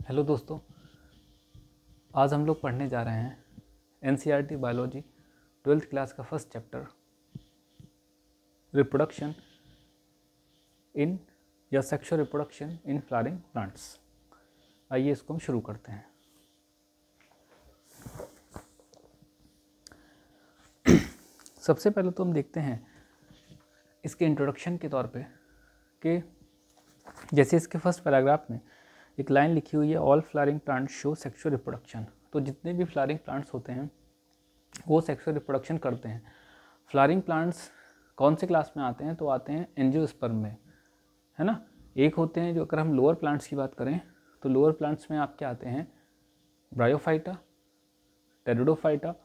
Hello दोस्तों, आज हम लोग पढ़ने जा रहे हैं एनसीईआरटी बायोलॉजी 12th क्लास का फर्स्ट चैप्टर रिप्रोडक्शन इन या sexual reproduction in flowering plants. आइए इसको हम शुरू करते हैं। सबसे पहले तो हम देखते हैं इसके इंट्रोडक्शन के तौर पे कि जैसे इसके फर्स्ट पैराग्राफ में एक लाइन लिखी हुई है, all flowering plants show sexual reproduction. तो जितने भी फ्लावरिंग प्लांट्स होते हैं वो सेक्सुअल रिप्रोडक्शन करते हैं। फ्लावरिंग प्लांट्स कौन से क्लास में आते हैं? तो आते हैं एंजियोस्पर्म में, है ना। एक होते हैं जो, अगर हम लोअर प्लांट्स की बात करें तो लोअर प्लांट्स में आपके आते हैं ब्रायोफाइटा, टेरिडोफाइटा,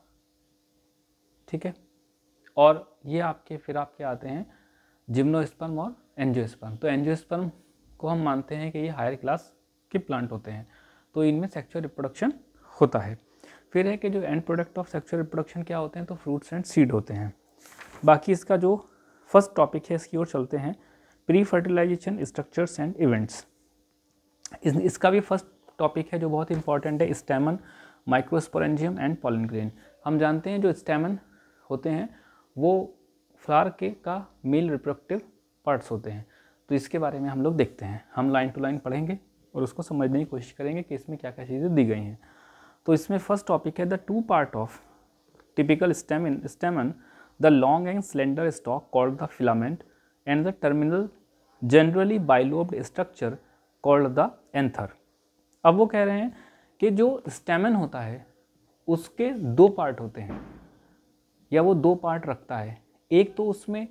ठीक है। और ये फिर आपके आते हैं जिम्नोस्पर्म और एंजियोस्पर्म। तो एंजियोस्पर्म को हम मानते हैं कि ये हायर क्लास के प्लांट होते हैं, तो इनमें सेक्सुअल रिप्रोडक्शन होता है। फिर है कि जो and product of sexual reproduction क्या होते हैं? तो फ्रूट्स एंड सीड होते हैं। बाकी इसका जो फर्स्ट टॉपिक है इसकी ओर चलते हैं, pre fertilisation structures and events. इसका भी फर्स्ट टॉपिक है जो बहुत इंपॉर्टेंट है, stamen, microsporangium and pollen grain. हम जानते हैं जो स्टैमन होते हैं वो फ्लावर के का मेल रिप्रोडक्टिव पार्ट्स होते हैं। तो इसके बारे में हम लोग देखते हैं, हम लाइन टू लाइन पढ़ेंगे और उसको समझने की कोशिश करेंगे कि इसमें क्या क्या चीज़ें दी गई हैं। तो इसमें फर्स्ट टॉपिक है the two part of typical स्टेमन, the long and slender stock called the filament and the terminal generally bilobed structure called the anther. अब वो कह रहे हैं कि जो स्टेमन होता है उसके दो पार्ट होते हैं या वो दो पार्ट रखता है। एक तो उसमें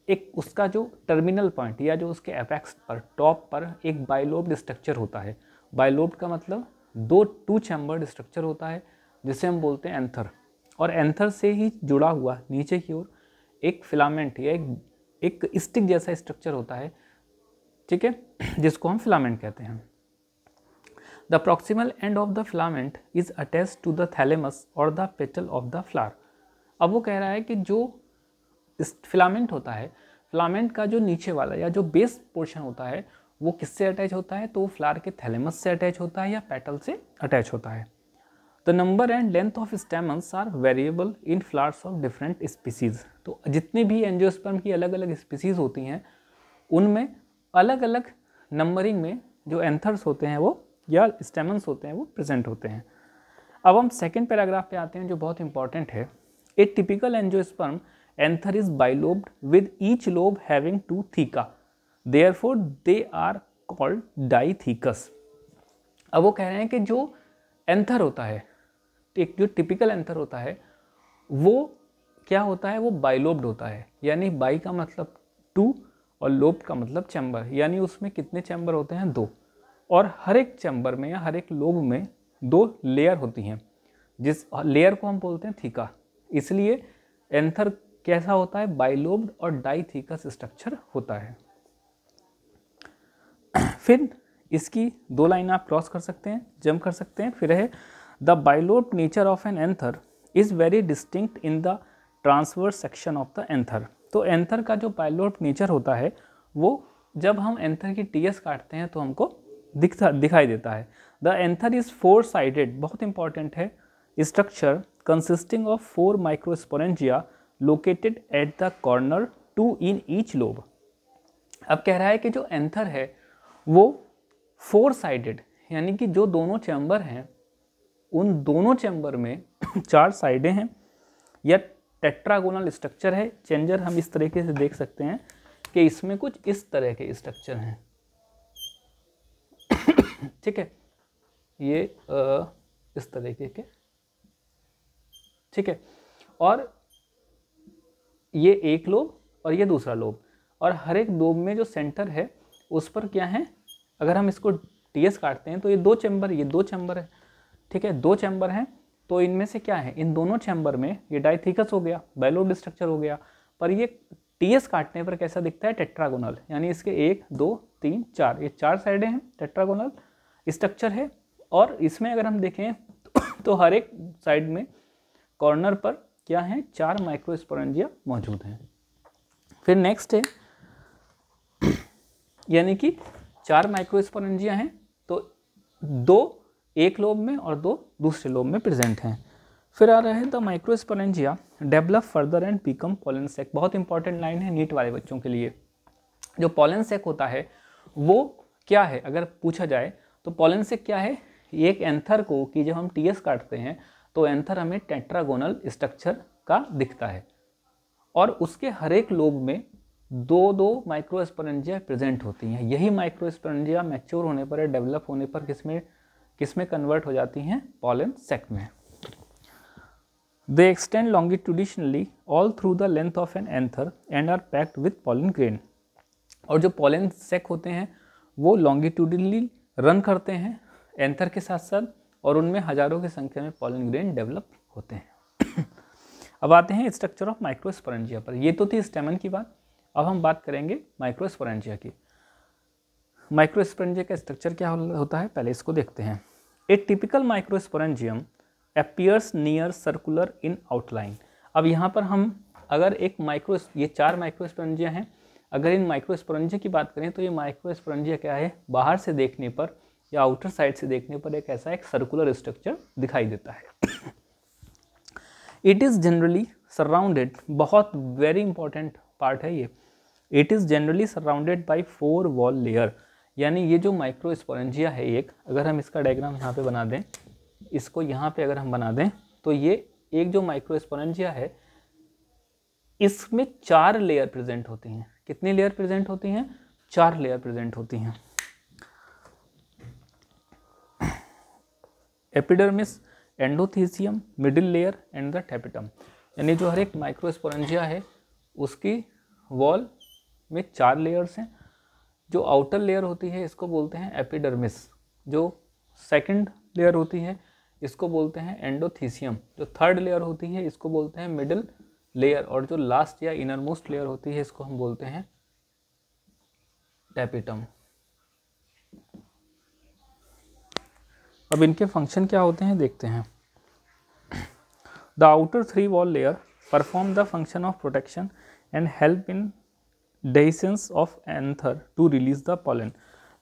एक उसका जो टर्मिनल पॉइंट या जो उसके एपेक्स पर टॉप पर एक बाइलोब्ड स्ट्रक्चर होता है। बाइलोब्ड का मतलब टू चैम्बर्ड स्ट्रक्चर होता है जिसे हम बोलते हैं एंथर। और एंथर से ही जुड़ा हुआ नीचे की ओर एक फिलामेंट या एक स्टिक जैसा स्ट्रक्चर होता है, ठीक है, जिसको हम फिलामेंट कहते हैं। The proximal end of the filament is attached to the thalamus और the petal of the flower. अब वो कह रहा है कि जो फिलामेंट होता है, फिलामेंट का जो नीचे वाला या जो बेस पोर्शन होता है वो किससे अटैच होता है? तो वो फ्लावर के थैलेमस से अटैच होता है या पेटल से अटैच होता है। The number and length of stamens are variable in flowers of different species. तो जितनी भी एंजियोस्पर्म की अलग अलग स्पीसीज होती हैं उनमें अलग अलग नंबरिंग में जो एंथर्स होते हैं वो या स्टेमन्स होते हैं वो प्रेजेंट होते हैं। अब हम सेकेंड पैराग्राफ पे आते हैं जो बहुत इंपॉर्टेंट है। A typical angiosperm anther is bilobed with each lobe having two theca, therefore they are called dithecous. अब वो कह रहे हैं कि जो एंथर होता है, एक जो टिपिकल एंथर होता है वो क्या होता है? वो बाइलोब्ड होता है, यानी बाई का मतलब टू और लोब का मतलब चैम्बर, यानी उसमें कितने चैम्बर होते हैं? दो। और हर एक चैम्बर में या हर एक लोब में दो लेयर होती हैं, जिस लेयर को हम बोलते हैं थीका। इसलिए एंथर कैसा होता है? बाइलोब्ड और डाइथीकस स्ट्रक्चर होता है। फिर इसकी दो लाइन आप क्रॉस कर सकते हैं, जंप कर सकते हैं। फिर है the bilobed nature of an anther is very distinct in the transverse section of the anther. तो एंथर का जो बाइलोब्ड नेचर होता है वो जब हम एंथर की टीएस काटते हैं तो हमको दिखाई देता है। The anther is four sided, बहुत इंपॉर्टेंट है, structure consisting of 4 microsporangia located at the corner, 2 in each lobe. अब कह रहा है कि जो एंथर है वो 4 साइडेड, यानी कि जो दोनों चैम्बर हैं उन दोनों चैम्बर में 4 साइडें हैं या टेट्रागोनल स्ट्रक्चर है। चेंजर हम इस तरीके से देख सकते हैं कि इसमें कुछ इस तरह के स्ट्रक्चर हैं, ठीक है, ये इस तरीके के, ठीक है। और ये एक लोब और ये दूसरा लोब, और हर एक लोब में जो सेंटर है उस पर क्या है? अगर हम इसको टीएस काटते हैं तो ये दो चैम्बर है, ठीक है, दो चैम्बर हैं। तो इनमें से क्या है? इन दोनों चैम्बर में ये डाइथीकस हो गया, बाइलोब्ड स्ट्रक्चर हो गया, पर ये टीएस काटने पर कैसा दिखता है? टेट्रागोनल, यानी इसके 1 2 3 4, ये 4 साइडें हैं, टेट्रागोनल स्ट्रक्चर है। और इसमें अगर हम देखें तो हर एक साइड में कॉर्नर पर क्या है? 4 माइक्रोस्पोरेंजिया मौजूद हैं। फिर नेक्स्ट है, यानी कि 4 माइक्रोस्पोरेंजिया हैं, तो दो एक लोब में और दो दूसरे लोब में प्रेजेंट हैं। फिर आ रहा है the microsporangia develop further and become pollen sac. बहुत इंपॉर्टेंट लाइन है नीट वाले बच्चों के लिए। जो पॉलन सेक होता है वो क्या है, अगर पूछा जाए तो पॉलन सेक क्या है, एक एंथर को कि जब हम टीएस काटते हैं तो एंथर हमें टेट्रागोनल स्ट्रक्चर का दिखता है और उसके हर एक लोब में दो दो माइक्रोस्पोरेंजिया प्रेजेंट होती हैं। यही माइक्रोस्पोरेंजिया मैच्योर होने पर, डेवलप होने पर किसमें कन्वर्ट हो जाती हैं, पॉलन सेक में। They extend longitudinally all through the length of an anther and are packed with pollen grain। और जो पॉलन सेक होते हैं वो लॉन्गिट्यूडिनली रन करते हैं एंथर के साथ साथ और उनमें हजारों की संख्या में पॉलन ग्रेन डेवलप होते हैं। अब आते हैं स्ट्रक्चर ऑफ माइक्रोस्पोरेंजिया पर। ये तो थी स्टेमन की बात, अब हम बात करेंगे माइक्रोस्पोरेंजिया की। माइक्रोस्पोरेंजिया का स्ट्रक्चर क्या होता है, पहले इसको देखते हैं। ए typical microsporangium appears near circular in outline। अब यहाँ पर हम अगर एक ये 4 माइक्रोस्पोरेंजिया हैं, अगर इन माइक्रोस्पोरेंजिया की बात करें तो ये माइक्रोस्पोरेंजिया क्या है, बाहर से देखने पर या आउटर साइड से देखने पर एक ऐसा एक सर्कुलर स्ट्रक्चर दिखाई देता है। इट इज़ जनरली सराउंडेड, बहुत वेरी इंपॉर्टेंट पार्ट है ये, it is generally surrounded by 4 wall layer. यानी ये जो माइक्रोस्पोरेंजिया है एक, अगर हम इसका डायग्राम यहाँ पे बना दें, इसको यहाँ पे अगर हम बना दें तो ये एक जो माइक्रोस्पोरेंजिया है इसमें 4 लेयर प्रेजेंट होती हैं। कितनी लेयर प्रेजेंट होती हैं, 4 लेयर प्रेजेंट होती हैं। Epidermis, endothecium, middle layer and the tapetum. यानी जो हर एक माइक्रोस्पोरेंजिया है उसकी वॉल में 4 लेयर्स हैं। जो आउटर लेयर होती है इसको बोलते हैं एपिडर्मिस, जो सेकंड लेयर होती है इसको बोलते हैं एंडोथीसियम, जो थर्ड लेयर होती है इसको बोलते हैं मिडिल लेयर और जो लास्ट या इनर मोस्ट लेयर होती है इसको हम बोलते हैं टैपेटम। अब इनके फंक्शन क्या होते हैं देखते हैं। The outer 3 wall layer perform the function of protection and help in dehiscence of anther to release the pollen.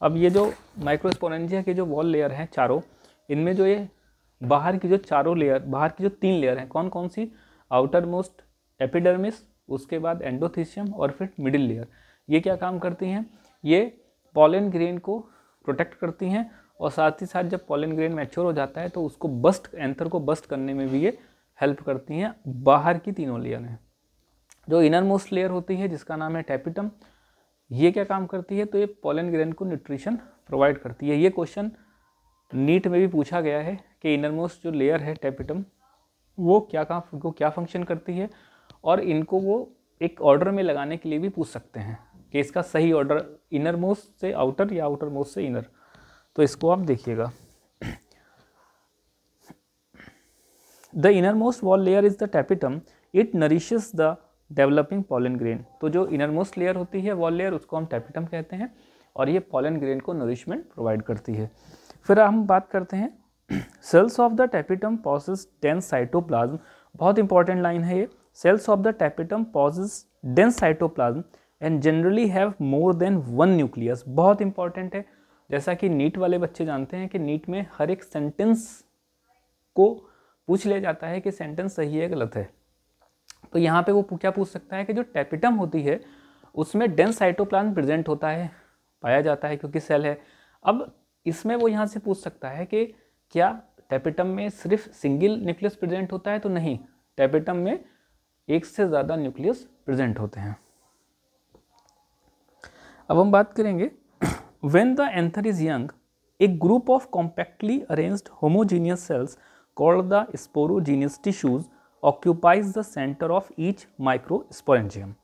अब ये जो माइक्रोस्पोरेंजिया के जो वॉल लेयर हैं चारों, इनमें जो ये बाहर की जो चारों लेयर, बाहर की जो 3 लेयर हैं कौन कौन सी, आउटर मोस्ट एपिडर्मिस, उसके बाद एंडोथीसियम और फिर मिडिल लेयर, ये क्या काम करती हैं, ये पॉलन ग्रेन को प्रोटेक्ट करती हैं और साथ ही साथ जब पॉलन ग्रेन मैच्योर हो जाता है तो उसको बस्ट, एंथर को बस्ट करने में भी ये हेल्प करती हैं। बाहर की तीनों लेयर हैं। जो इनर मोस्ट लेयर होती है जिसका नाम है टैपेटम, ये क्या काम करती है, तो ये पॉलन ग्रेन को न्यूट्रिशन प्रोवाइड करती है। ये क्वेश्चन नीट में भी पूछा गया है कि इनर मोस्ट जो लेयर है टैपेटम वो क्या फंक्शन करती है, और इनको वो एक ऑर्डर में लगाने के लिए भी पूछ सकते हैं कि इसका सही ऑर्डर इनर मोस्ट से आउटर या आउटर मोस्ट से इनर। तो इसको आप देखिएगा। The inner most wall layer is the tapetum, it nourishes the developing pollen grain. तो जो इनर मोस्ट लेयर होती है वॉल लेयर, उसको हम टैपेटम कहते हैं और ये पॉलन ग्रेन को नरिशमेंट प्रोवाइड करती है। फिर हम बात करते हैं cells of the tapetum possess dense cytoplasm. बहुत इंपॉर्टेंट लाइन है ये। Cells of the tapetum possess dense cytoplasm and generally have more than 1 nucleus. बहुत इंपॉर्टेंट है, जैसा कि नीट वाले बच्चे जानते हैं कि नीट में हर एक सेंटेंस को पूछ लिया जाता है कि सेंटेंस सही है गलत है। तो यहाँ पे वो क्या पूछ सकता है कि जो टैपेटम होती है उसमें डेंस साइटोप्लाज्म प्रेजेंट होता है, पाया जाता है क्योंकि सेल है। अब इसमें वो यहाँ से पूछ सकता है कि क्या टैपेटम में सिर्फ सिंगल न्यूक्लियस प्रेजेंट होता है, तो नहीं, टैपेटम में एक से ज़्यादा न्यूक्लियस प्रेजेंट होते हैं। अब हम बात करेंगे when the anther is young, A group of compactly arranged homogeneous cells called the sporogenous tissues occupies the centre of each microsporangium.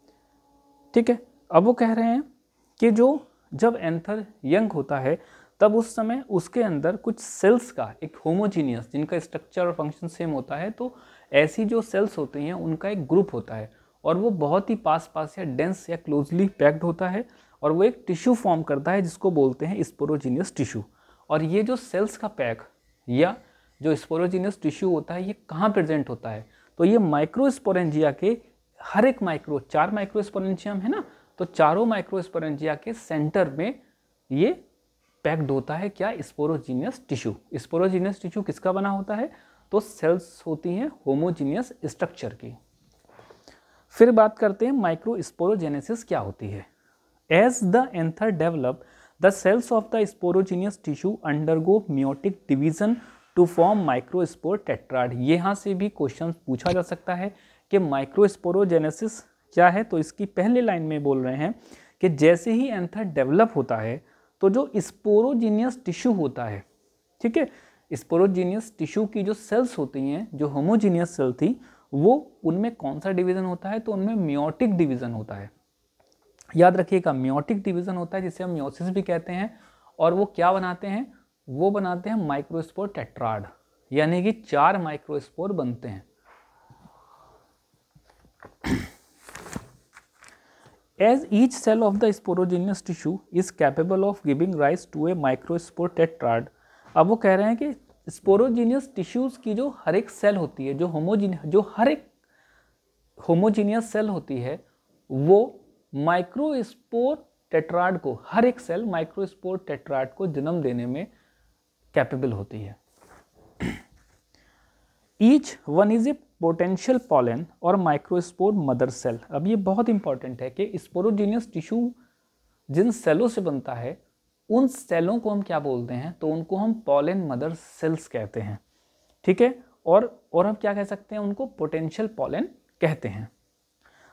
ठीक है, अब वो कह रहे हैं कि जब एंथर यंग होता है तब उस समय उसके अंदर कुछ सेल्स का एक होमोजीनियस, जिनका स्ट्रक्चर और फंक्शन सेम होता है, तो ऐसी जो सेल्स होती हैं उनका एक ग्रुप होता है और वो बहुत ही पास पास या डेंस या क्लोजली पैक्ड होता है और वो एक टिश्यू फॉर्म करता है जिसको बोलते हैं स्पोरोजीनियस टिश्यू। और ये जो सेल्स का पैक या जो स्पोरोजीनियस टिश्यू होता है ये कहाँ प्रेजेंट होता है, तो ये माइक्रोस्पोरेंजिया के हर एक 4 माइक्रोस्पोरेंजियम है ना, तो चारों माइक्रोस्पोरेंजिया के सेंटर में ये पैक्ड होता है क्या, स्पोरोजीनियस टिश्यू। स्पोरोजीनियस टिश्यू किसका बना होता है, तो सेल्स होती हैं होमोजीनियस स्ट्रक्चर की। फिर बात करते हैं माइक्रोस्पोरोजेनेसिस क्या होती है। As the anther develop the cells of the sporogenous tissue undergo meiotic division to form microspore tetrad. यहाँ से भी क्वेश्चन पूछा जा सकता है कि माइक्रोस्पोरोजेनेसिस क्या है। तो इसकी पहले लाइन में बोल रहे हैं कि जैसे ही एंथर डेवलप होता है तो जो स्पोरोजीनियस टिश्यू होता है, ठीक है, स्पोरोजीनियस टिश्यू की जो सेल्स होती हैं, जो होमोजीनियस सेल थी, वो उनमें कौन सा डिवीजन होता है, तो उनमें मियोटिक डिवीजन होता है। याद रखिएगा, मियोटिक डिवीजन होता है जिसे हम मियोसिस भी कहते हैं। और वो क्या बनाते हैं, वो बनाते हैं माइक्रोस्पोर टेट्राड, यानी कि 4 माइक्रोस्पोर बनते हैं। As each cell of the sporogenous tissue is capable of giving rise to a microspore tetrad, अब वो कह रहे हैं कि स्पोरोजीनियस टिश्यूज की जो हर एक सेल होती है, जो हर एक होमोजीनियस सेल होती है, वो माइक्रोस्पोर टेट्राड को, हर एक सेल माइक्रोस्पोर टेट्राड को जन्म देने में कैपेबल होती है। Each one is a potential pollen और माइक्रोस्पोर मदर सेल। अब ये बहुत इंपॉर्टेंट है कि स्पोरोजीनियस टिश्यू जिन सेलों से बनता है, उन सेलों को हम क्या बोलते हैं, तो उनको हम पॉलन मदर सेल्स कहते हैं, ठीक है। और हम क्या कह सकते हैं, उनको पोटेंशियल पॉलन कहते हैं।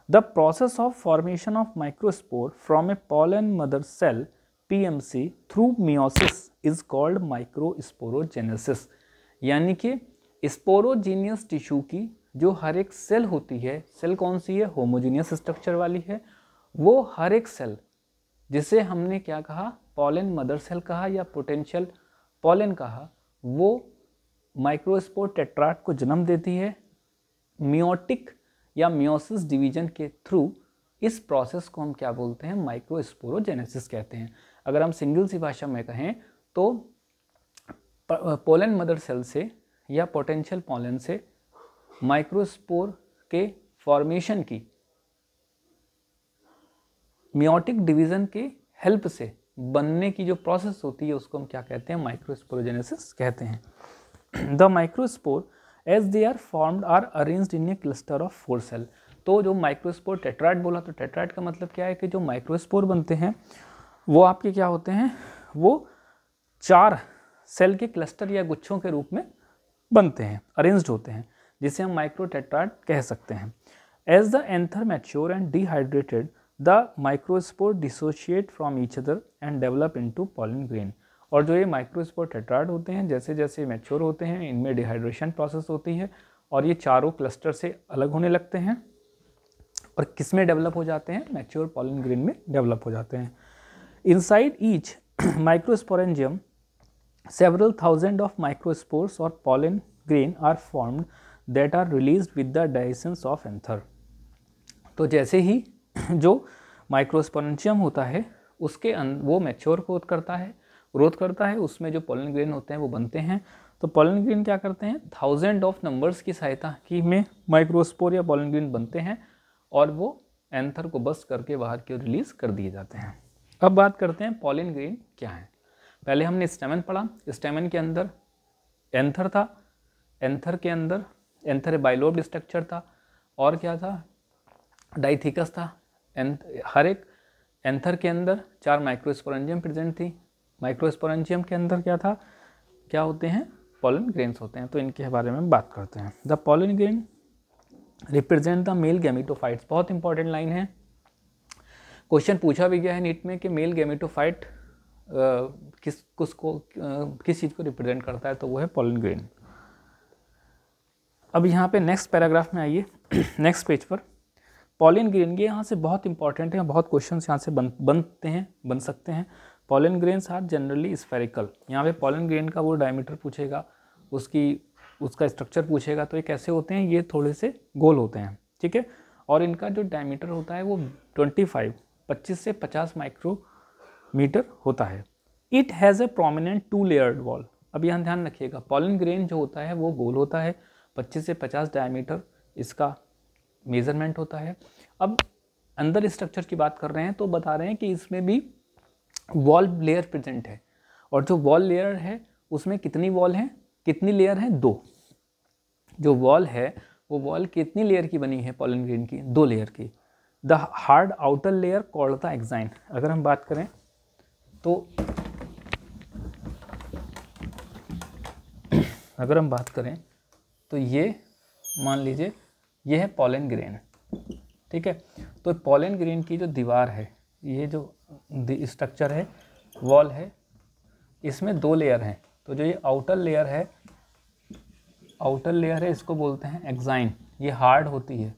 The process of formation of microspore from a pollen mother cell PMC through meiosis is called microsporogenesis. यानी कि स्पोरोजीनियस टिश्यू की जो हर एक सेल होती है, सेल कौन सी है, होमोजीनियस स्ट्रक्चर वाली है, वो हर एक सेल जिसे हमने क्या कहा, पॉलन मदर सेल कहा या पोटेंशियल पॉलन कहा, वो माइक्रोस्पोर टेट्राड को जन्म देती है मियोटिक या मियोसिस डिवीजन के थ्रू। इस प्रोसेस को हम क्या बोलते हैं, माइक्रोस्पोरोजेनेसिस कहते हैं। अगर हम सिंगल सी भाषा में कहें तो पॉलन मदर सेल से या पोटेंशियल पॉलन से माइक्रोस्पोर के फॉर्मेशन की मियोटिक डिवीजन के हेल्प से बनने की जो प्रोसेस होती है, उसको हम क्या कहते हैं, माइक्रोस्पोरोजेनेसिस कहते हैं। The microspore as they are formed are arranged in a cluster of 4 cell. तो जो माइक्रोस्पोर टेट्राड बोला, तो टेट्राड का मतलब क्या है कि जो माइक्रोस्पोर बनते हैं वो आपके क्या होते हैं, वो 4 सेल के क्लस्टर या गुच्छों के रूप में बनते हैं, अरेंज्ड होते हैं, जिसे हम माइक्रो टेट्राड कह सकते हैं। As the anther mature and dehydrated the microspore dissociate from each other and develop into pollen grain. और जो ये माइक्रोस्पोर टेट्राड होते हैं, जैसे जैसे मैच्योर होते हैं, इनमें डिहाइड्रेशन प्रोसेस होती है और ये चारों क्लस्टर से अलग होने लगते हैं और किस में डेवलप हो जाते हैं, मैच्योर पॉलन ग्रेन में डेवलप हो जाते हैं। Inside each microsporangium several thousand of microspores or pollen grain are formed that are released with the dehiscence of anther। तो जैसे ही जो माइक्रोस्पोरेंजियम होता है उसके वो मैच्योर ग्रोथ करता है, उसमें जो पॉलन ग्रेन होते हैं वो बनते हैं। तो पॉलन ग्रेन क्या करते हैं, 1000 ऑफ नंबर्स की सहायता की में माइक्रोस्पोर या पॉलन ग्रेन बनते हैं और वो एंथर को बस्ट करके बाहर की ओर रिलीज कर दिए जाते हैं। अब बात करते हैं पॉलन ग्रेन क्या है। पहले हमने स्टेमन पढ़ा, स्टेमन के अंदर एंथर था, एंथर के अंदर एंथर बाइलोब्ड स्ट्रक्चर था, और क्या था, डाइथिकस था। हर एक एंथर के अंदर 4 माइक्रोस्पोरेंजियम प्रेजेंट थी। माइक्रोस्पोरेंजियम के अंदर क्या होते हैं, पॉलन ग्रेन्स होते हैं। तो इनके बारे में बात करते हैं। The pollen grain represent the male gametophytes. बहुत इंपॉर्टेंट लाइन है, क्वेश्चन पूछा भी गया है नीट में कि मेल गैमेटोफाइट किस चीज़ को रिप्रेजेंट करता है, तो वो है पॉलन ग्रेन। अब यहाँ पे नेक्स्ट पैराग्राफ में आइए, नेक्स्ट पेज पर। पॉलन ग्रेन ये यहाँ से बहुत इंपॉर्टेंट है, बहुत क्वेश्चंस यहाँ से बन सकते हैं। Pollen grains are generally spherical. यहाँ पे पॉलन ग्रेन का वो डायमीटर पूछेगा, उसका स्ट्रक्चर पूछेगा, तो ये कैसे होते हैं, ये थोड़े से गोल होते हैं, ठीक है। और इनका जो डायमीटर होता है वो 25 से 50 माइक्रोमीटर होता है। It has a prominent 2 layered wall. अब यहाँ ध्यान रखिएगा, पॉलन ग्रेन जो होता है वो गोल होता है, 25 से 50 डायमीटर इसका मेजरमेंट होता है। अब अंदर स्ट्रक्चर की बात कर रहे हैं तो बता रहे हैं कि इसमें भी वॉल लेयर प्रेजेंट है। और जो वॉल लेयर है उसमें कितनी वॉल हैं, कितनी लेयर हैं, 2। जो वॉल है वो वॉल कितनी लेयर की बनी है पॉलन ग्रेन की, 2 लेयर की। The hard outer layer called the exine. अगर हम बात करें तो ये मान लीजिए ये है पॉलन ग्रेन, ठीक है। तो पॉलन ग्रेन की जो दीवार है, ये जो स्ट्रक्चर है, वॉल है, इसमें 2 लेयर हैं। तो जो ये आउटर लेयर है इसको बोलते हैं एक्साइन, ये हार्ड होती है।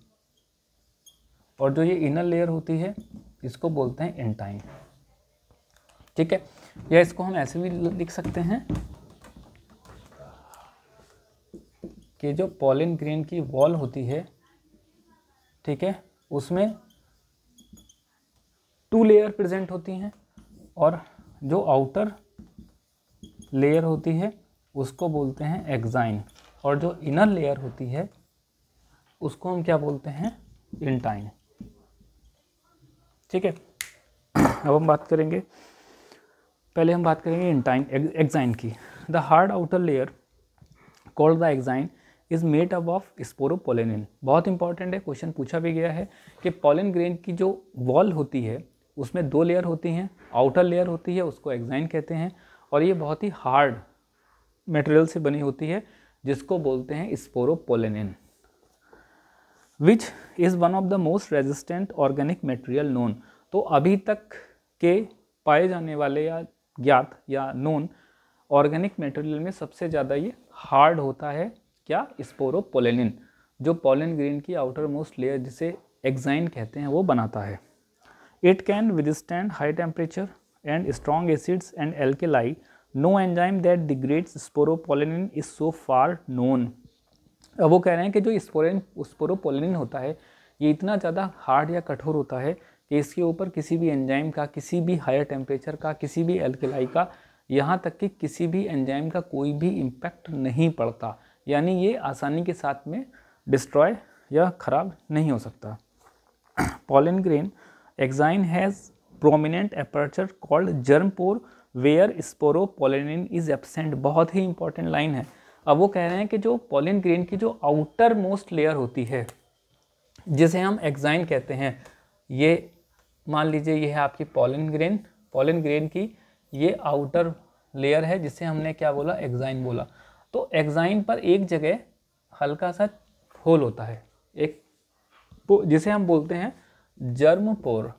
और जो ये इनर लेयर होती है इसको बोलते हैं इंटाइन, ठीक है। या इसको हम ऐसे भी लिख सकते हैं कि जो पॉलन ग्रेन की वॉल होती है, ठीक है, उसमें 2 लेयर प्रेजेंट होती हैं और जो आउटर लेयर होती है उसको बोलते हैं एक्साइन और जो इनर लेयर होती है उसको हम क्या बोलते हैं, इंटाइन, ठीक है। अब हम बात करेंगे, पहले हम बात करेंगे इंटाइन एक्साइन की। The hard outer layer called the exine is made up of sporopollenin. बहुत इंपॉर्टेंट है, क्वेश्चन पूछा भी गया है कि पॉलन ग्रेन की जो वॉल होती है उसमें 2 लेयर होती हैं, आउटर लेयर होती है उसको एक्साइन कहते हैं और ये बहुत ही हार्ड मटेरियल से बनी होती है जिसको बोलते हैं sporopollenin, which is one of the most resistant organic material known. तो अभी तक के पाए जाने वाले या ज्ञात या नोन ऑर्गेनिक मटेरियल में सबसे ज़्यादा ये हार्ड होता है, क्या, स्पोरोपोलेनिन, जो पॉलन ग्रेन की आउटर मोस्ट लेयर जिसे एक्साइन कहते हैं वो बनाता है। It can withstand high temperature and strong acids and alkali. No enzyme that degrades sporopollenin is so far known. अब वो कह रहे हैं कि जो स्पोरोपोलेनिन होता है ये इतना ज़्यादा हार्ड या कठोर होता है कि इसके ऊपर किसी भी एंजाइम का, किसी भी हायर टेम्परेचर का, किसी भी एल्केलाई का, यहाँ तक कि किसी भी एंजाइम का कोई भी इम्पैक्ट नहीं पड़ता, यानी ये आसानी के साथ में डिस्ट्रॉय या ख़राब नहीं हो सकता। Pollen grain exine has prominent aperture called germ pore where sporopollenin is absent. बहुत ही इंपॉर्टेंट लाइन है। अब वो कह रहे हैं कि जो पॉलन ग्रेन की जो आउटर मोस्ट लेयर होती है जिसे हम एक्साइन कहते हैं, ये मान लीजिए ये है आपकी पॉलन ग्रेन की ये आउटर लेयर है जिसे हमने क्या बोला, एक्साइन बोला। तो एक्साइन पर एक जगह हल्का सा होल होता है, एक जिसे हम बोलते हैं जर्म पोर।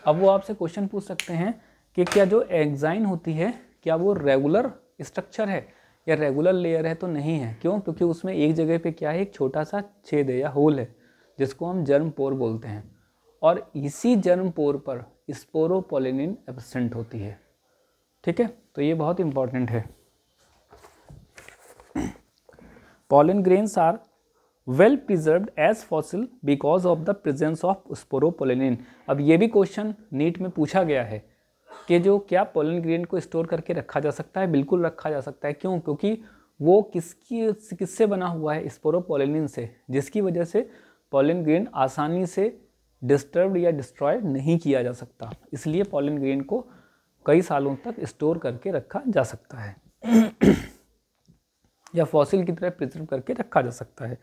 अब वो आपसे क्वेश्चन पूछ सकते हैं कि क्या जो एक्साइन होती है क्या वो रेगुलर स्ट्रक्चर है या रेगुलर लेयर है, तो नहीं है। क्यों? क्योंकि उसमें एक जगह पे क्या है, एक छोटा सा छेद है या होल है जिसको हम जर्म पोर बोलते हैं और इसी जर्म पोर पर स्पोरोपोलेनिन एब्सेंट होती है, ठीक है। तो ये बहुत इंपॉर्टेंट है। Pollen grains are well preserved as fossil because of the presence of sporopollenin। अब ये भी क्वेश्चन नीट में पूछा गया है कि जो क्या पॉलन ग्रेन को स्टोर करके रखा जा सकता है, बिल्कुल रखा जा सकता है। क्यों? क्योंकि वो किससे बना हुआ है, स्पोरोपोलेनिन से, जिसकी वजह से पॉलन ग्रेन आसानी से डिस्टर्ब या डिस्ट्रॉय नहीं किया जा सकता। इसलिए पॉलन ग्रेन को कई सालों तक स्टोर करके रखा जा सकता है या फॉसिल की तरह प्रिजर्व करके रखा जा सकता है।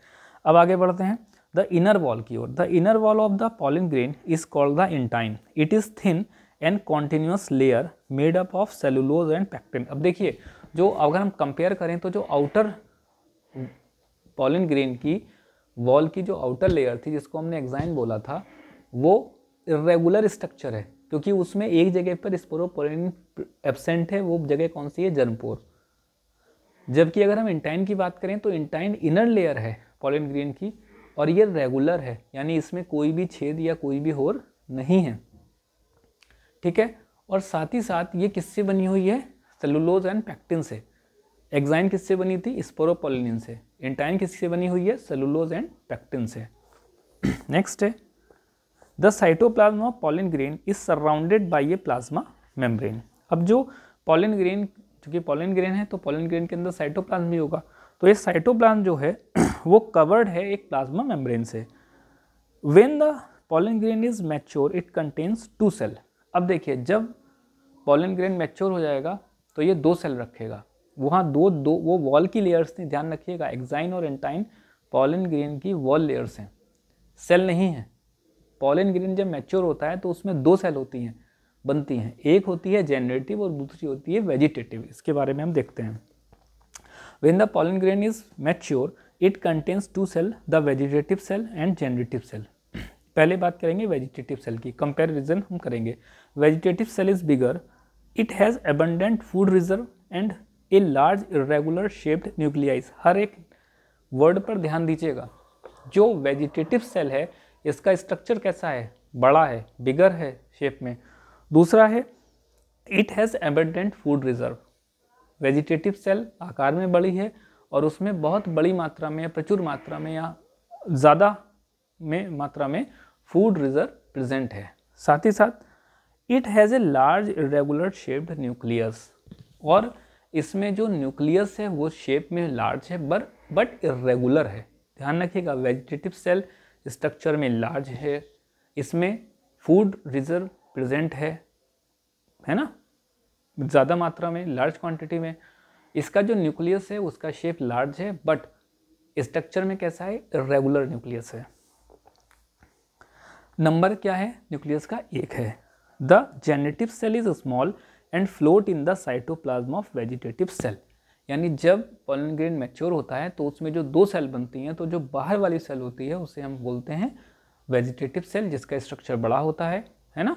अब आगे बढ़ते हैं द इनर वॉल की ओर। The inner wall of the pollen grain is called the intine. It is thin and continuous layer made up of cellulose and pectin. अब देखिए, जो अगर हम कंपेयर करें तो जो आउटर पॉलन ग्रेन की वॉल की जो आउटर लेयर थी जिसको हमने एक्साइन बोला था, वो इर्रेगुलर स्ट्रक्चर है क्योंकि उसमें एक जगह पर स्पोरोपोलेनिन एब्सेंट है। वो जगह कौन सी है, जर्म पोर। जबकि अगर हम इंटाइन की बात करें तो इंटाइन इनर लेयर है पॉलन ग्रेन की और ये रेगुलर है, यानी इसमें कोई भी छेद या कोई भी होर नहीं है, ठीक है। और साथ ही साथ ये किससे बनी हुई है, सेलुलोज एंड पैक्टिन से। एक्साइन किससे बनी थी, स्पोरोपोलेनिन से। इंटाइन किससे बनी हुई है, सेलुलोज एंड पैक्टिन से। नेक्स्ट है the cytoplasm of pollen grain is surrounded by A plasma membrane. अब जो पॉलन ग्रेन, क्योंकि पॉलन ग्रेन है तो पॉलन ग्रेन के अंदर साइटोप्लाज्म भी होगा, तो ये साइटोप्लाज्म जो है वो कवर्ड है एक प्लाज्मा मेम्ब्रेन से। When the pollen grain is mature it contains 2 cell. अब देखिए, जब पॉलन ग्रेन मैच्योर हो जाएगा तो ये 2 सेल रखेगा, वहाँ दो वो वॉल की लेयर्स थी, ध्यान रखिएगा, एक्साइन और एंटाइन पॉलन ग्रेन की वॉल लेयर्स हैं, सेल नहीं है। पॉलन ग्रेन जब मैच्योर होता है तो उसमें 2 सेल होती हैं, बनती हैं, एक होती है जेनरेटिव और दूसरी होती है वेजिटेटिव। इसके बारे में हम देखते हैं। When the pollen grain is mature, it contains 2 cells, the vegetative cell and generative cell. पहले बात करेंगे वेजिटेटिव सेल की, कंपैरिजन हम करेंगे। Vegetative cell is bigger, it has abundant food reserve and a large irregular shaped nucleus. हर एक word पर ध्यान दीजिएगा। जो वेजिटेटिव सेल है इसका स्ट्रक्चर कैसा है, बड़ा है, बिगर है शेप में। दूसरा है it has abundant food reserve, vegetative cell आकार में बड़ी है और उसमें बहुत बड़ी मात्रा में, प्रचुर मात्रा में या ज़्यादा में मात्रा में फूड रिजर्व प्रेजेंट है। साथ ही साथ it has a large irregular shaped nucleus, और इसमें जो न्यूक्लियस है वो शेप में लार्ज है बट इरेगुलर है। ध्यान रखिएगा, वेजिटेटिव सेल स्ट्रक्चर में लार्ज है, इसमें फूड रिजर्व प्रेजेंट है ना, ज़्यादा मात्रा में, लार्ज क्वांटिटी में। इसका जो न्यूक्लियस है उसका शेप लार्ज है बट स्ट्रक्चर में कैसा है, इरेगुलर न्यूक्लियस है। नंबर क्या है न्यूक्लियस का, 1 है। The generative cell is small and float in the cytoplasm of vegetative cell. यानी जब पॉलन ग्रेन मैच्योर होता है तो उसमें जो 2 सेल बनती हैं, तो जो बाहर वाली सेल होती है उसे हम बोलते हैं वेजिटेटिव सेल, जिसका स्ट्रक्चर बड़ा होता है ना,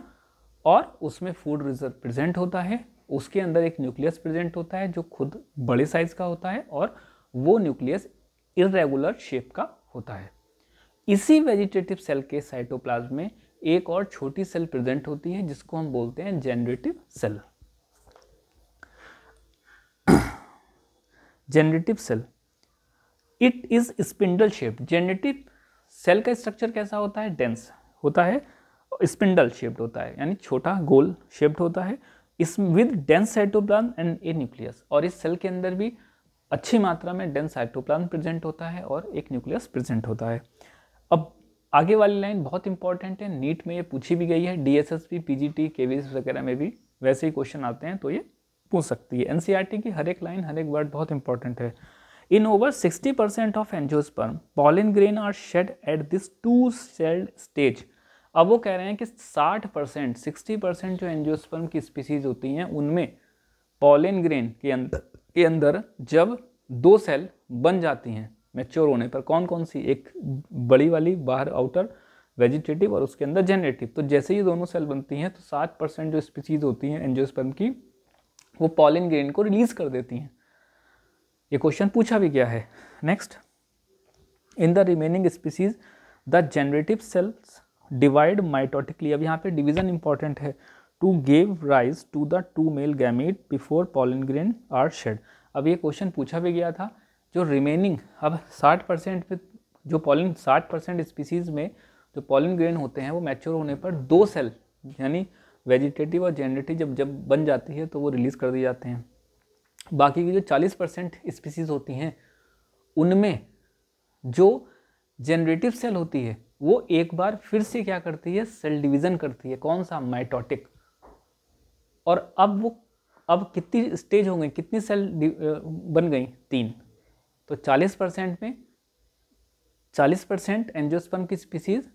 और उसमें फूड रिजर्व प्रेजेंट होता है। उसके अंदर एक न्यूक्लियस प्रेजेंट होता है जो खुद बड़े साइज का होता है और वो न्यूक्लियस इरेगुलर शेप का होता है। इसी वेजिटेटिव सेल के साइटोप्लाज्म में एक और छोटी सेल प्रेजेंट होती है जिसको हम बोलते हैं generative cell. Generative cell, it is spindle shaped. Generative cell का स्ट्रक्चर कैसा होता है, डेंस होता है, स्पिंडल शेप्ड होता है, यानी छोटा गोल शेप्ड होता है, इस with dense cytoplasm and A nucleus. और इस सेल के अंदर भी अच्छी मात्रा में डेंस साइटोप्लाज्म प्रेजेंट होता है और एक न्यूक्लियस प्रेजेंट होता है। अब आगे वाली लाइन बहुत इंपॉर्टेंट है, नीट में ये पूछी भी गई है, डीएसएसपी, पीजीटी, केवीएस वगैरह में भी वैसे ही क्वेश्चन आते हैं, तो ये पूछ सकती है। एनसीईआरटी की हर एक लाइन, हर एक वर्ड बहुत इंपॉर्टेंट है। In over 60% of angiosperm pollen grain are shed at this 2 celled stage. अब वो कह रहे हैं कि 60% जो एंजियोस्पर्म की स्पीसीज होती हैं उनमें पॉलन ग्रेन के अंदर जब 2 सेल बन जाती हैं मैच्योर होने पर, कौन कौन सी, एक बड़ी वाली बाहर आउटर वेजिटेटिव और उसके अंदर जेनरेटिव, तो जैसे ही दोनों सेल बनती हैं तो 60% जो स्पीसीज होती हैं एंजियोस्पर्म की वो पॉलन ग्रेन को रिलीज कर देती हैं। ये क्वेश्चन पूछा भी गया है। Next, in the remaining species the generative cells divide mitotically. अब यहाँ पे डिवीजन इंपॉर्टेंट है, to give rise to the 2 male gamete before pollen grain are shed. अब ये क्वेश्चन पूछा भी गया था, जो रिमेनिंग, अब 60% में जो पॉलन 60% स्पीसीज में जो पॉलन ग्रेन होते हैं वो मैच्योर होने पर 2 सेल यानी वेजिटेटिव और जेनरेटिव जब बन जाती है तो वो रिलीज कर दिए जाते हैं। बाकी की जो 40% स्पीसीज होती हैं उनमें जो जेनरेटिव सेल होती है वो एक बार फिर से क्या करती है, सेल डिवीजन करती है। कौन सा, माइटोटिक। और अब कितनी स्टेज हो गई, कितनी सेल बन गई, 3। तो 40% में 40% एंजियोस्पर्म की स्पीसीज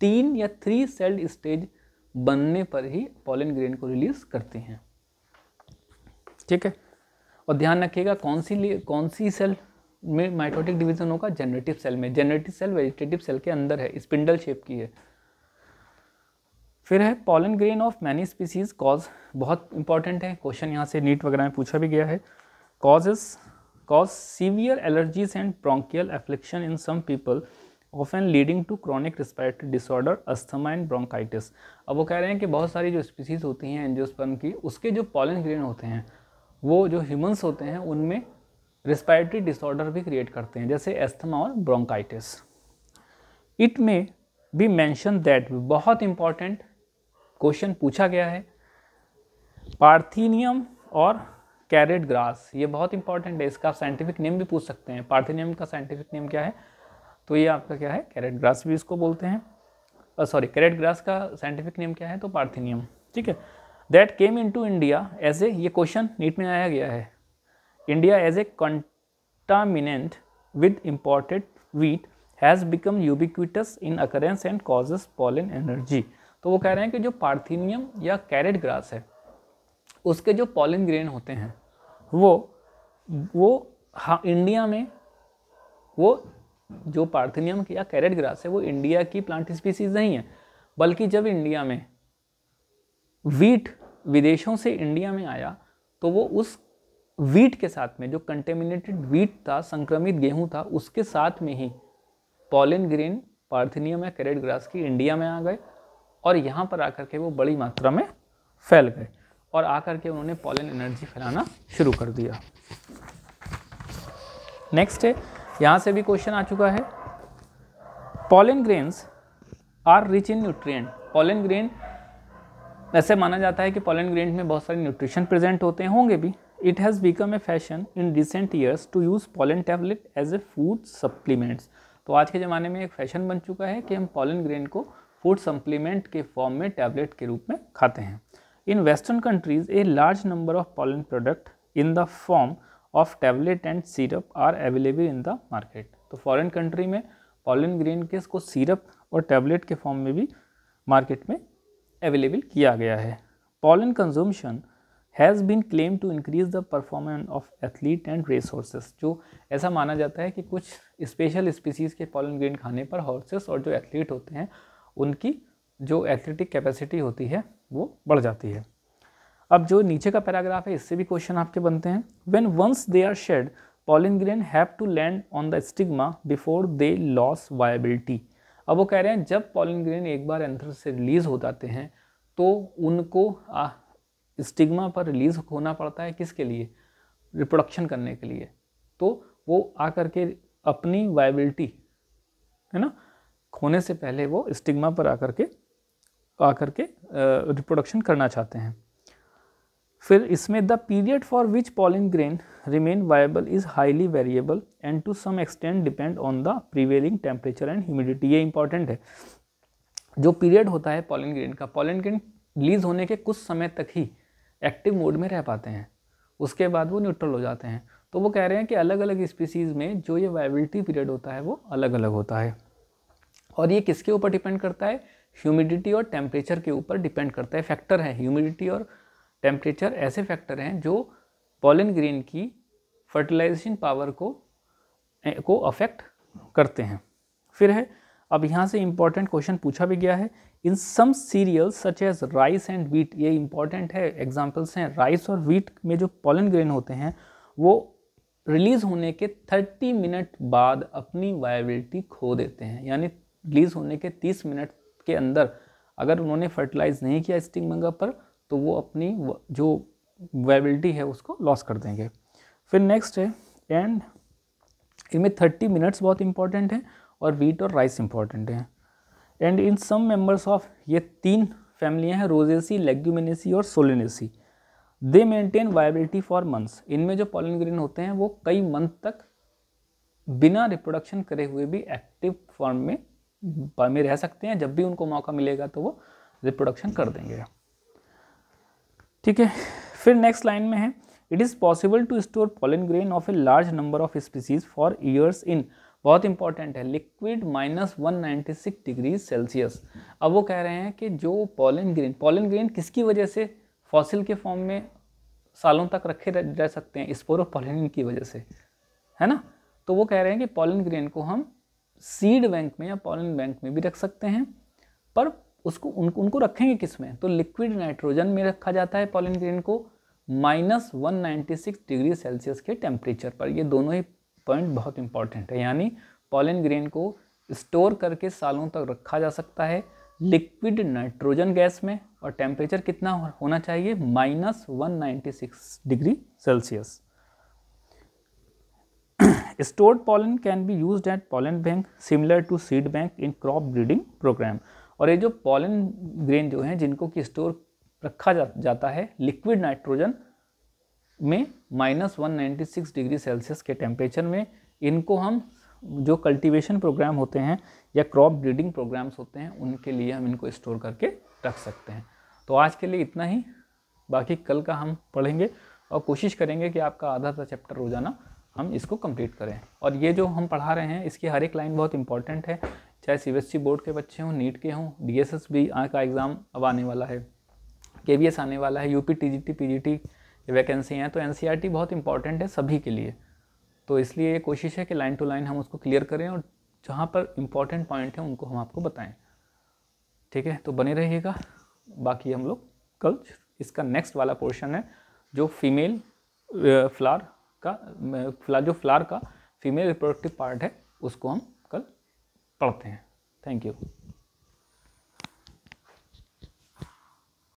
3 या 3 सेल्ड स्टेज बनने पर ही पॉलन ग्रेन को रिलीज करती हैं। ठीक है, और ध्यान रखिएगा कौन सी सेल में माइटोटिक डिवीजन होगा, जेनरेटिव सेल में। जेनरेटिव सेल वेजिटेटिव सेल के अंदर है, स्पिंडल शेप की है। फिर है pollen grain of many species cause, बहुत इंपॉर्टेंट है, क्वेश्चन यहाँ से नीट वगैरह में पूछा भी गया है। Cause severe allergies and bronchial affliction in some people often leading to chronic respiratory disorder, asthma and bronchitis. अब वो कह रहे हैं कि बहुत सारी जो स्पीसीज होती हैं एंजियोस्पर्म की, उसके जो पॉलन ग्रेन होते हैं वो जो ह्यूमंस होते हैं उनमें रिस्पिरेटरी डिसऑर्डर भी क्रिएट करते हैं, जैसे एस्थमा और ब्रोंकाइटिस। इट में बी मेंशन दैट, बहुत इंपॉर्टेंट क्वेश्चन पूछा गया है, पार्थिनियम और कैरेट ग्रास, ये बहुत इंपॉर्टेंट है, इसका साइंटिफिक नेम भी पूछ सकते हैं। पार्थिनियम का साइंटिफिक नेम क्या है, तो ये आपका क्या है, कैरेट ग्रास भी इसको बोलते हैं। कैरेट ग्रास का साइंटिफिक नेम क्या है, तो पार्थिनियम। ठीक है, that came into India as a, ये क्वेश्चन नीट में आया गया है, India as a contaminant with imported wheat has become ubiquitous in occurrence and causes pollen energy. तो वो कह रहे हैं कि जो पार्थिनियम या कैरेट ग्रास है उसके जो पॉलन ग्रेन होते हैं वो हाँ इंडिया में, वो जो पार्थिनियम या कैरेट ग्रास है वो इंडिया की प्लांट स्पीसीज नहीं है, बल्कि जब इंडिया में वीट विदेशों से इंडिया में आया तो वो उस वीट के साथ में, जो कंटेमिनेटेड वीट था, संक्रमित गेहूं था, उसके साथ में ही पॉलन ग्रेन पार्थिनियम या कैरेट ग्रास की इंडिया में आ गए और यहाँ पर आकर के वो बड़ी मात्रा में फैल गए और आकर के उन्होंने पॉलन एनर्जी फैलाना शुरू कर दिया। नेक्स्ट है, यहाँ से भी क्वेश्चन आ चुका है, pollen grains are rich in nutrient. Pollen grain, ऐसे माना जाता है कि पॉलन ग्रेन में बहुत सारे न्यूट्रिशन प्रेजेंट होते हैं, होंगे भी। It has become a fashion in recent years to use pollen tablet as a food supplements. तो आज के ज़माने में एक फैशन बन चुका है कि हम पॉलन ग्रेन को फूड सप्लीमेंट के फॉर्म में टैबलेट के रूप में खाते हैं। In western countries a large number of pollen product in the form of tablet and syrup are available in the market. तो फॉरेन कंट्री में पॉलन ग्रेन के इसको सिरप और टैबलेट के फॉर्म में भी मार्केट में अवेलेबल किया गया है। Pollen consumption has been claim to increase the performance of athlete and race horses. जो ऐसा माना जाता है कि कुछ स्पेशल स्पीसीज़ के पॉलन ग्रेन खाने पर हॉर्सेस और जो एथलीट होते हैं उनकी जो एथलेटिक कैपेसिटी होती है वो बढ़ जाती है। अब जो नीचे का पैराग्राफ है इससे भी क्वेश्चन आपके बनते हैं। When once they are shed pollen grain have to land on the stigma before they loss viability. अब वो कह रहे हैं जब पॉलन ग्रेन एक बार एंथ्रेस से रिलीज हो जाते हैं तो उनको स्टिग्मा पर रिलीज होना पड़ता है, किसके लिए? रिप्रोडक्शन करने के लिए। तो वो आकर के अपनी वायबिलिटी, है ना, खोने से पहले वो स्टिग्मा पर आकर के रिप्रोडक्शन करना चाहते हैं। फिर इसमें the period for which pollen grain remain viable is highly variable and to some extent depend on the prevailing temperature and humidity. ये इंपॉर्टेंट है, जो पीरियड होता है पॉलन ग्रेन का, पॉलन ग्रेन रिलीज होने के कुछ समय तक ही एक्टिव मोड में रह पाते हैं, उसके बाद वो न्यूट्रल हो जाते हैं। तो वो कह रहे हैं कि अलग अलग स्पीसीज़ में जो ये वायबिलिटी पीरियड होता है वो अलग अलग होता है और ये किसके ऊपर डिपेंड करता है? ह्यूमिडिटी और टेम्परेचर के ऊपर डिपेंड करता है। फैक्टर है ह्यूमिडिटी और टेम्परेचर, ऐसे फैक्टर हैं जो पॉलन ग्रेन की फर्टिलाइजेशन पावर को अफेक्ट करते हैं। फिर है, अब यहाँ से इंपॉर्टेंट क्वेश्चन पूछा भी गया है, in some cereals such as rice and wheat. ये इंपॉर्टेंट है, एग्जांपल्स हैं। राइस और व्हीट में जो पॉलन ग्रेन होते हैं वो रिलीज होने के 30 मिनट बाद अपनी वायबिलिटी खो देते हैं, यानी रिलीज होने के 30 मिनट के अंदर अगर उन्होंने फर्टिलाइज नहीं किया स्टिग्मा पर तो वो अपनी जो वायबिलिटी है उसको लॉस कर देंगे। फिर नेक्स्ट है, एंड इनमें 30 मिनट्स बहुत इंपॉर्टेंट है और व्हीट और राइस इंपॉर्टेंट है। And in some members of, ये 3 फैमिलियाँ हैं, रोजेसी, लेग्यूमिनेसी और Solanaceae, they maintain viability for months. इनमें जो पॉलन ग्रेन होते हैं वो कई मंथ तक बिना रिप्रोडक्शन करे हुए भी एक्टिव फॉर्म में रह सकते हैं, जब भी उनको मौका मिलेगा तो वो रिप्रोडक्शन कर देंगे। ठीक है, फिर नेक्स्ट लाइन में है, it is possible to store pollen grain of a large number of species for years in, बहुत इंपॉर्टेंट है, लिक्विड -196 डिग्री सेल्सियस। अब वो कह रहे हैं कि जो पॉलन ग्रेन किसकी वजह से फॉसिल के फॉर्म में सालों तक रखे रह सकते हैं? स्पोरोपॉलिन की वजह से, है ना। तो वो कह रहे हैं कि पॉलन ग्रेन को हम सीड बैंक में या पॉलन बैंक में भी रख सकते हैं, पर उसको उनको रखेंगे किस में? तो लिक्विड नाइट्रोजन में रखा जाता है पॉलन ग्रेन को -196 डिग्री सेल्सियस के टेम्परेचर पर। ये दोनों ही पॉइंट बहुत इंपॉर्टेंट है, यानी पॉलन ग्रेन को स्टोर करके सालों तक रखा जा सकता है लिक्विड नाइट्रोजन गैस में, और टेम्परेचर कितना होना चाहिए? -196 degree Celsius. Stored pollen can be used at pollen bank similar to seed bank in crop breeding program। और ये जो पॉलन ग्रेन जो हैं जिनको कि स्टोर रखा जाता है लिक्विड नाइट्रोजन में -196 डिग्री सेल्सियस के टेम्परेचर में, इनको हम जो कल्टीवेशन प्रोग्राम होते हैं या क्रॉप ब्रीडिंग प्रोग्राम्स होते हैं उनके लिए हम इनको स्टोर करके रख सकते हैं। तो आज के लिए इतना ही। बाकी कल का हम पढ़ेंगे और कोशिश करेंगे कि आपका आधा चैप्टर रोज़ाना हम इसको कंप्लीट करें। और ये जो हम पढ़ा रहे हैं इसकी हर एक लाइन बहुत इंपॉर्टेंट है, चाहे सीबीएसई बोर्ड के बच्चे हों, नीट के हों, डीएसएस भी का एग्ज़ाम अब आने वाला है, केवीएस आने वाला है, यूपी टीजीटी पीजीटी वैकेंसी हैं, तो एनसीईआरटी बहुत इंपॉर्टेंट है सभी के लिए। तो इसलिए ये कोशिश है कि लाइन टू लाइन हम उसको क्लियर करें और जहाँ पर इंपॉर्टेंट पॉइंट हैं उनको हम आपको बताएं। ठीक है, तो बने रहिएगा। बाकी हम लोग कल इसका नेक्स्ट वाला पोर्शन है जो फीमेल फ्लावर का फीमेल रिप्रोडक्टिव पार्ट है, उसको हम कल पढ़ते हैं। Thank you.